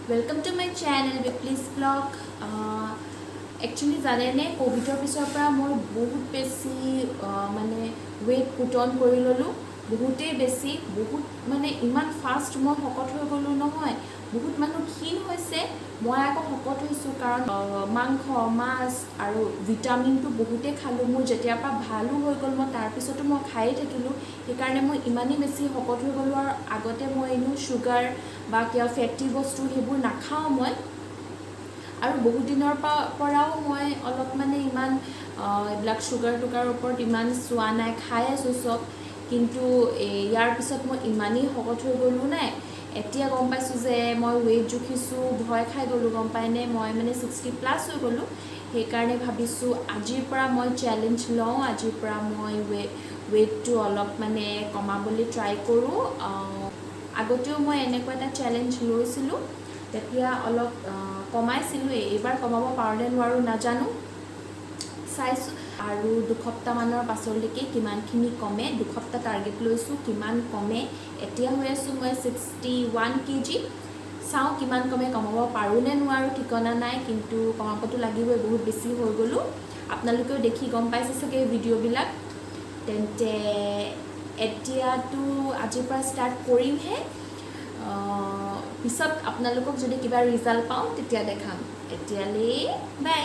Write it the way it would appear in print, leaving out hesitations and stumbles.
Welcome to my channel विप्लीज blog. Actually जाने कोविडर पिछर पर मैं बहुत बेसी माने वेट पुट ऑन कर ललो बहुते बेसी बहुत माने इमान फास्ट मैं शकत हो गलो নহয় बहुत मानु क्षीण होइसे मैं आको शकत होइसु कारण मांस माछ और विटामिन तो बहुते खालो मोर जेतियार पा भालो हो गल मैं तार पिछतो मैं खाई থাকিলো সেইকাৰণে মই ইমানেই বেছি শকত হৈ গলো আৰু আগতে মই এনো সুগাৰ বা কিয়া ফেটি বস্তু হেবুৰ নাখাও মই আৰু বহুত দিনৰ পৰাও মই অলপ মানে ইমান ব্লাড সুগাৰ টুগাৰ ওপৰত ইমান চোৱা নাই খাই আছো সব কিন্তু ইয়াৰ পিছত মই ইমানেই শকত হৈ গলো নাই এতিয়া গম পাইছো যে মই ওয়েট জুখিছো ভয় খাই গলো গম পাইনে মই মানে 60 প্লাস হৈ গলো সেইকাৰণে ভাবিছো আজিৰ পৰা মই চ্যালেঞ্জ লওঁ আজিৰ পৰা মই वेटটো অলপ মানে কমাবলৈ ট্ৰাই কৰো আগতেও মই এনেকুৱা এটা চ্যালেঞ্জ লৈছিলো তেতিয়া অলপ কমাইছিলো এবাৰ কমাব পাৰনে নোৱাৰো নাজানো চাইছো আৰু দুসপ্তাহ মানৰ পাছলৈকে কিমানখিনি কমে দুসপ্তাহ টাৰ্গেট লৈছো কিমান কমে এতিয়া হৈ আছো মই 61 কেজি চাও কিমান কমে কমাব পাৰো নে নোৱাৰো ঠিকনা নাই কিন্তু কমাবটো লাগিবই বহুত বেছি হৈ গলো আপোনালোকেও দেখি গম পাইছে সকে ভিডিও বিলাক তেন্তে এতিয়াটো আজিৰ পৰা স্টাৰ্ট কৰিম হে পিছত আপোনালোকক যদি কিবা ৰিজাল্ট পাওঁ তেতিয়া দেখাম এতিয়ালে বাই